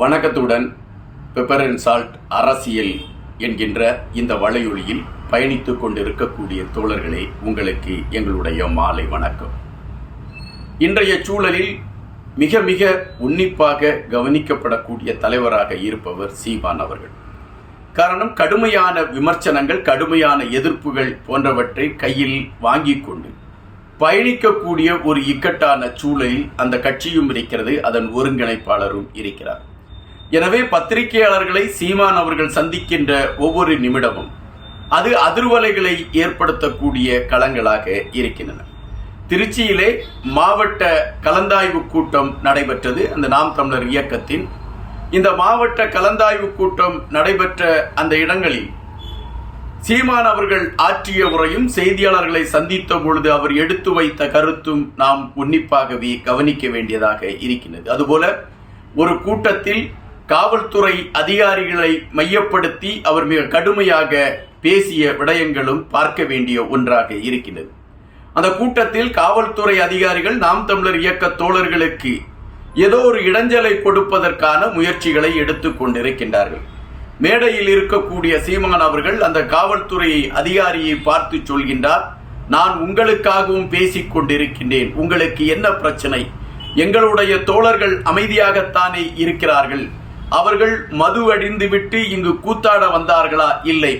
வணக்கத்துடன் pepper and salt அரசியல் என்கின்ற இந்த வலையொலியில் பயணித்துக் கொண்டிருக்கக்கூடிய தோழர்களே, உங்களுக்கு எங்களுடைய மாலை வணக்கம். இன்றைய சூழலில் மிக மிக உன்னிப்பாக கவனிக்கப்படக்கூடிய தலைவராக இருப்பவர் சீமான் அவர்கள். காரணம், கடுமையான விமர்சனங்கள், கடுமையான எதிர்ப்புகள் போன்றவற்றை கையில் வாங்கி கொண்டு பயணிக்கக்கூடிய ஒரு இக்கட்டான சூழலில் அந்த கட்சியும் இருக்கிறது, அதன் ஒருங்கிணைப்பாளரும் இருக்கிறார். எனவே பத்திரிகையாளர்களை சீமான் அவர்கள் சந்திக்கின்ற ஒவ்வொரு நிமிடமும் அது அதிர்வலைகளை ஏற்படுத்தக்கூடிய களங்களாக இருக்கின்றன. திருச்சியிலே மாவட்ட கலந்தாய்வு கூட்டம் நடைபெற்றது. அந்த நாம் தமிழர் இயக்கத்தின் இந்த மாவட்ட கலந்தாய்வு கூட்டம் நடைபெற்ற அந்த இடங்களில் சீமான் அவர்கள் ஆற்றிய உரையும், செய்தியாளர்களை சந்தித்த பொழுது அவர் எடுத்து வைத்த கருத்தும் நாம் உன்னிப்பாகவே கவனிக்க வேண்டியதாக இருக்கின்றது. அதுபோல ஒரு கூட்டத்தில் காவல்துறை அதிகாரிகளை மையப்படுத்தி அவர் மிக கடுமையாக பேசிய விடயங்களும் பார்க்க வேண்டிய ஒன்றாக இருக்கின்றது. அந்த கூட்டத்தில் காவல்துறை அதிகாரிகள் நாம் தமிழர் இயக்க தோழர்களுக்கு ஏதோ ஒரு இடைஞ்சலை கொடுப்பதற்கான முயற்சிகளை எடுத்துக் கொண்டிருக்கின்றார்கள். மேடையில் இருக்கக்கூடிய சீமான் அவர்கள் அந்த காவல்துறை அதிகாரியை பார்த்து சொல்கின்றார், நான் உங்களுக்காகவும் பேசிக் கொண்டிருக்கின்றேன், உங்களுக்கு என்ன பிரச்சனை? எங்களுடைய தோழர்கள் அமைதியாகத்தானே இருக்கிறார்கள், அவர்கள் மது அடிந்துவிட்டு இங்கு கூத்தாட வந்தார்களா? இல்லை.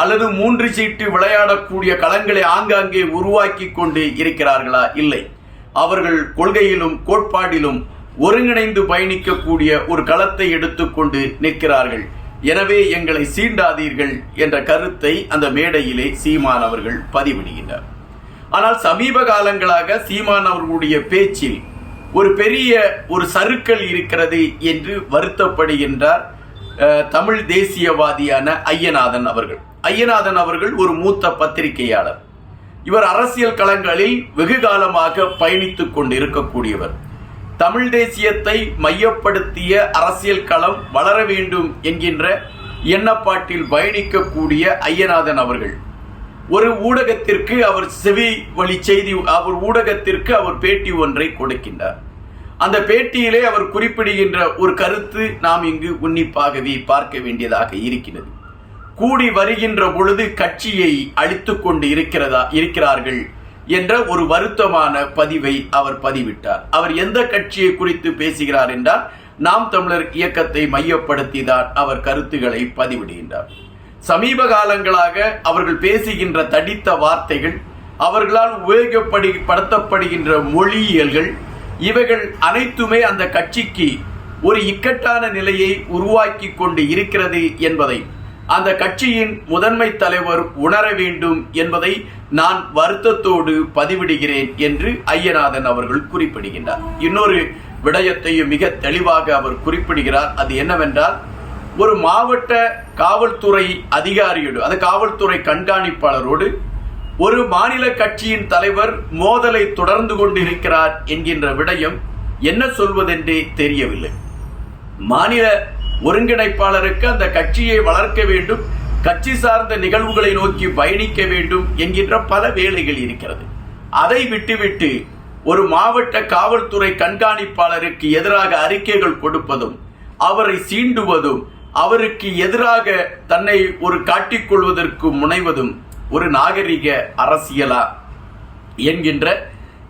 அல்லது 3 சீட்டு விளையாடக்கூடிய களங்களை ஆங்காங்கே உருவாக்கி கொண்டு இருக்கிறார்களா? இல்லை. அவர்கள் கொள்கையிலும் கோட்பாடிலும் ஒருங்கிணைந்து பயணிக்கக்கூடிய ஒரு களத்தை எடுத்துக்கொண்டு நிற்கிறார்கள். எனவே எங்களை சீண்டாதீர்கள் என்ற கருத்தை அந்த மேடையிலே சீமான் அவர்கள் பதிவிடுகின்றார். ஆனால் சமீப காலங்களாக சீமான் அவர்களுடைய பேச்சில் ஒரு பெரிய ஒரு சறுக்கல் இருக்கிறது என்று வருத்தப்படுகின்றார் தமிழ் தேசியவாதியான ஐயநாதன் அவர்கள். ஐயநாதன் அவர்கள் ஒரு மூத்த பத்திரிகையாளர். இவர் அரசியல் களங்களில் வெகு காலமாக பயணித்துக் கொண்டிருக்கக்கூடியவர். தமிழ் தேசியத்தை மையப்படுத்திய அரசியல் களம் வளர வேண்டும் என்கின்ற எண்ணப்பாட்டில் பயணிக்கக்கூடிய ஐயநாதன் அவர்கள் ஒரு ஊடகத்திற்கு அவர் செவி வழி செய்தி ஊடகத்திற்கு அவர் பேட்டி ஒன்றை கொடுக்கின்றார். அந்த பேட்டியிலே அவர் குறிப்பிடுகின்ற ஒரு கருத்து நாம் இங்கு உன்னிப்பாகவே பார்க்க வேண்டியதாக இருக்கிறது. கூடி வருகின்ற பொழுது கட்சியை அழித்துக் கொண்டு இருக்கிறார்கள் என்ற ஒரு வருத்தமான பதிவை அவர் பதிவிட்டார். அவர் எந்த கட்சியை குறித்து பேசுகிறார் என்றால் நாம் தமிழர் இயக்கத்தை மையப்படுத்தி தான் அவர் கருத்துக்களை பதிவிடுகின்றார். சமீப காலங்களாக அவர்கள் பேசுகின்ற தடித்த வார்த்தைகள், அவர்களால் உபயோகப்படுத்தப்படுகின்ற மொழியியல்கள், இவைகள் அனைத்துமே அந்த கட்சிக்கு ஒரு இக்கட்டான நிலையை உருவாக்கி கொண்டு இருக்கிறது என்பதை அந்த கட்சியின் முதன்மை தலைவர் உணர வேண்டும் என்பதை நான் வருத்தத்தோடு பதிவிடுகிறேன் என்று ஐயநாதன் அவர்கள் குறிப்பிடுகின்றார். இன்னொரு விடயத்தையும் மிக தெளிவாக அவர் குறிப்பிடுகிறார். அது என்னவென்றால், ஒரு மாவட்ட காவல்துறை அதிகாரியோடு, அது காவல்துறை கண்காணிப்பாளரோடு ஒரு மாநில கட்சியின் தலைவர் மோதலை தொடர்ந்து கொண்டிருக்கிறார் என்கின்ற விடயம் என்ன சொல்வதென்றே தெரியவில்லை. மாநில ஒருங்கிணைப்பாளருக்கு அந்த கட்சியை வளர்க்க வேண்டும், கட்சி சார்ந்த நிகழ்வுகளை நோக்கி பயணிக்க வேண்டும் என்கின்ற பல வேலைகள் இருக்கிறது. அதை விட்டுவிட்டு ஒரு மாவட்ட காவல்துறை கண்காணிப்பாளருக்கு எதிராக அறிக்கைகள் கொடுப்பதும், அவரை சீண்டுவதும், அவருக்கு எதிராக தன்னை ஒரு காட்டிக்கொள்வதற்கு முனைவதும் ஒரு நாகரிக அரசியலா என்கின்ற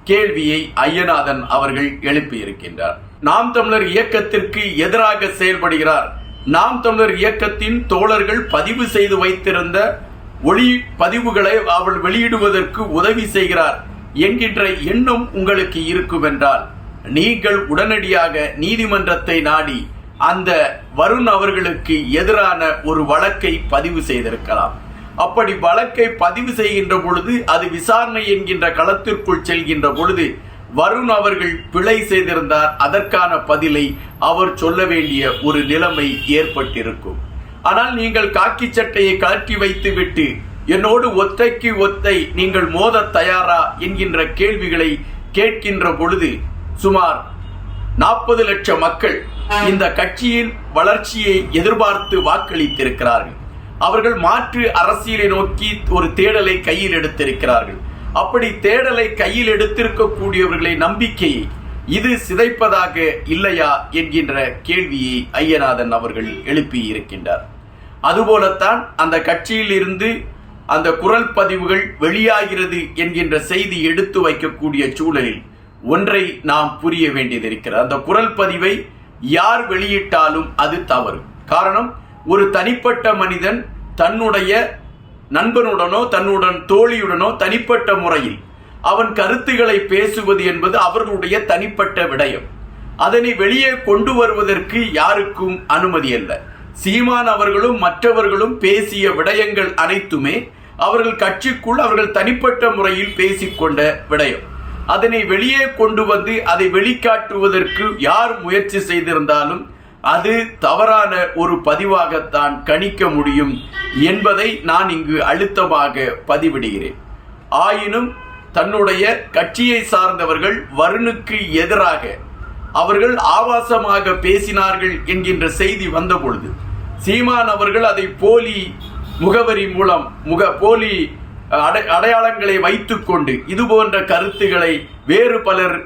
கேள்வியை ஐயநாதன் அவர்கள் எழுப்பியிருக்கின்றார். நாம் தமிழர் இயக்கத்திற்கு எதிராக செயல்படுகிறார், நாம் தமிழர் இயக்கத்தின் தோழர்கள் பதிவு செய்து வைத்திருந்த ஒளி பதிவுகளை அவள் வெளியிடுவதற்கு உதவி செய்கிறார் என்கின்ற எண்ணம் உங்களுக்கு இருக்கும் என்றால் நீங்கள் உடனடியாக நீதிமன்றத்தை நாடி அந்த வருண் அவர்களுக்கு எதிரான ஒரு வழக்கை பதிவு செய்திருக்கலாம். அப்படி வழக்கை பதிவு செய்கின்ற பொழுது அது விசாரணை என்கின்ற களத்திற்குள் செல்கின்ற பொழுது வருண் அவர்கள் பிழை செய்திருந்தார், அதற்கான பதிலை அவர் சொல்ல வேண்டிய ஒரு நிலைமை ஏற்பட்டிருக்கும். ஆனால் நீங்கள் காக்கி சட்டையை கழற்றி வைத்து விட்டு என்னோடு ஒத்தைக்கு ஒத்தை நீங்கள் மோத தயாரா என்கின்ற கேள்விகளை கேட்கின்ற பொழுது சுமார் 40 லட்சம் மக்கள் இந்த கட்சியின் வளர்ச்சியை எதிர்பார்த்து வாக்களித்திருக்கிறார்கள். அவர்கள் மாற்று அரசியலை நோக்கி ஒரு தேடலை கையில் எடுத்திருக்கிறார்கள். அப்படி தேடலை கையில் எடுத்திருக்கக்கூடியவர்களை நம்பிக்கையை இது சிதைப்பதாக இல்லையா என்கின்ற கேள்வியை ஐயநாதன் அவர்கள் எழுப்பி இருக்கின்றார். அதுபோலத்தான் அந்த கட்சியில் இருந்து அந்த குரல் பதிவுகள் வெளியாகிறது என்கின்ற செய்தி எடுத்து வைக்கக்கூடிய சூழலில் ஒன்றை நாம் புரிய வேண்டியது அந்த குரல் பதிவை யார் வெளியிட்டாலும் அது தவறு. காரணம், ஒரு தனிப்பட்ட மனிதன் தன்னுடைய நண்பனுடனோ தன்னுடன் தோழியுடனோ தனிப்பட்ட முறையில் அவன் கருத்துக்களை பேசுவது என்பது அவர்களுடைய தனிப்பட்ட விடயம். அதனை வெளியே கொண்டு வருவதற்கு யாருக்கும் அனுமதி அல்ல. சீமான் அவர்களும் மற்றவர்களும் பேசிய விடயங்கள் அனைத்துமே அவர்கள் கட்சிக்குள் அவர்கள் தனிப்பட்ட முறையில் பேசிக்கொண்ட விடயம். அதனை வெளியே கொண்டு வந்து அதை வெளிக்காட்டுவதற்கு யார் முயற்சி செய்திருந்தாலும் அது தவறான ஒரு பதிவாகத்தான் கணிக்க முடியும் என்பதை நான் இங்கு அழுத்தமாக பதிவிடுகிறேன். ஆயினும் தன்னுடைய கட்சியை சார்ந்தவர்கள் வருணுக்கு எதிராக அவர்கள் ஆபாசமாக பேசினார்கள் என்கின்ற செய்தி வந்த பொழுது சீமான் அவர்கள் அதை போலி முகவரி மூலம் போலி அடையாளங்களை வைத்துக் கொண்டு இது போன்ற கருத்துக்களை வேறு பலர்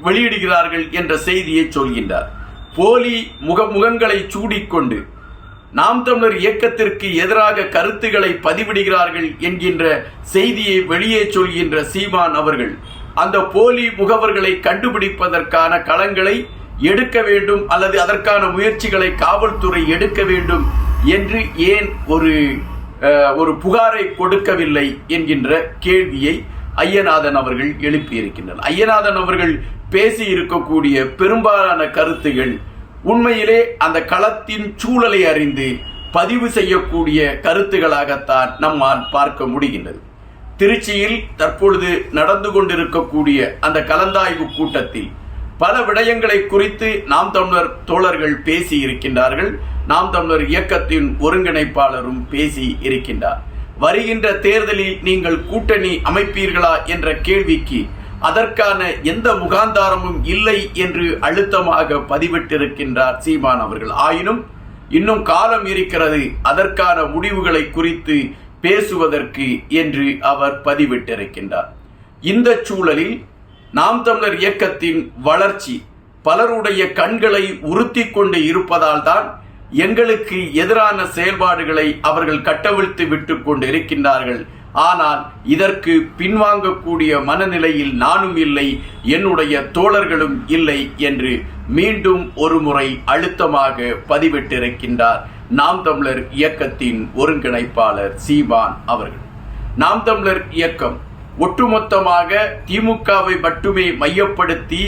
வெளியிடுகிறார்கள் என்ற செய்தியை சொல்கின்றார். போலி முகங்களை சூடிக்கொண்டு நாம் தமிழர் இயக்கத்திற்கு எதிராக கருத்துக்களை பதிவிடுகிறார்கள் என்கின்ற செய்தியை வெளியே சொல்கின்ற சீமான் அவர்கள் அந்த போலி முகவர்களை கண்டுபிடிப்பதற்கான களங்களை எடுக்க வேண்டும் அல்லது அதற்கான முயற்சிகளை காவல்துறை எடுக்க வேண்டும் என்று ஏன் ஒரு புகாரை கொடுக்கவில்லை என்கின்ற கேள்வியை ஐயநாதன் அவர்கள் எழுப்பியிருக்கின்றனர். ஐயநாதன் அவர்கள் பேசி இருக்கக்கூடிய பெரும்பாலான கருத்துகள் உண்மையிலே அந்த களத்தின் சூழலை அறிந்து பதிவு செய்யக்கூடிய கருத்துகளாகத்தான் நம்மால் பார்க்க முடிகின்றது. திருச்சியில் தற்பொழுது நடந்து கொண்டிருக்கக்கூடிய அந்த கலந்தாய்வு கூட்டத்தில் பல விடயங்களை குறித்து நாம் தமிழர் தோழர்கள் பேசி இருக்கின்றார்கள். நாம் தமிழர் இயக்கத்தின் ஒருங்கிணைப்பாளரும் பேசி இருக்கின்றார். வருகின்ற தேர்தலில் நீங்கள் கூட்டணி அமைப்பீர்களா என்ற கேள்விக்கு அதற்கான எந்த முகாந்தாரமும் இல்லை என்று அழுத்தமாக பதிவிட்டிருக்கின்றார் சீமான் அவர்கள். ஆயினும் இன்னும் காலம் இருக்கிறது அதற்கான முடிவுகளை குறித்து பேசுவதற்கு என்று அவர் பதிவிட்டிருக்கின்றார். இந்த சூழலில் நாம் தமிழர் இயக்கத்தின் வளர்ச்சி பலருடைய கண்களை உறுத்தி கொண்டு இருப்பதால் தான் எங்களுக்கு எதிரான செயல்பாடுகளை அவர்கள் கட்டவிழ்த்து விட்டு கொண்டு இருக்கின்றார்கள். ஆனால் இதற்கு பின்வாங்கக்கூடிய மனநிலையில் நானும் இல்லை, என்னுடைய தோழர்களும் இல்லை என்று மீண்டும் ஒரு முறை அழுத்தமாக பதிவிட்டிருக்கின்றார் நாம் தமிழர் இயக்கத்தின் ஒருங்கிணைப்பாளர் சீமான் அவர்கள். நாம் தமிழர் இயக்கம் ஒட்டுமொத்தமாக திமுகவை மட்டுமே மையப்படுத்தி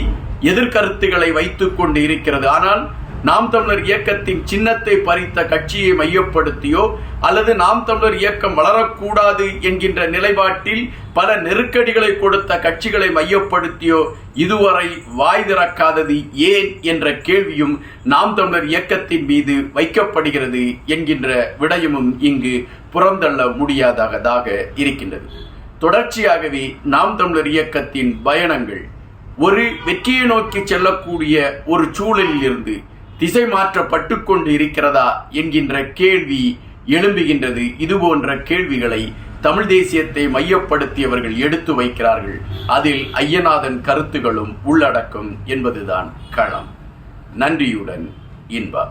எதிர்கருத்துக்களை வைத்துக் கொண்டு இருக்கிறது. ஆனால் நாம் தமிழர் இயக்கத்தின் சின்னத்தை பறித்த கட்சியை மையப்படுத்தியோ அல்லது நாம் தமிழர் இயக்கம் வளரக்கூடாது என்கின்ற நிலைப்பாட்டில் பல நெருக்கடிகளை கொடுத்த கட்சிகளை மையப்படுத்தியோ இதுவரை வாய் திறக்காதது ஏன் என்ற கேள்வியும் நாம் தமிழர் இயக்கத்தின் மீது வைக்கப்படுகிறது என்கின்ற விடயமும் இங்கு புறந்தள்ள முடியாததாக இருக்கின்றது. தொடர்ச்சியாகவே நாம் தமிழர் இயக்கத்தின் பயணங்கள் ஒரு வெற்றியை நோக்கி செல்லக்கூடிய ஒரு சூழலில் இருந்து திசை மாற்றப்பட்டு கொண்டு இருக்கிறதா என்கின்ற கேள்வி எழும்புகின்றது. இதுபோன்ற கேள்விகளை தமிழ் தேசியத்தை மையப்படுத்தியவர்கள் எடுத்து வைக்கிறார்கள். அதில் ஐயநாதன் கருத்துகளும் உள்ளடக்கம் என்பதுதான் களம். நன்றியுடன் இன்பா.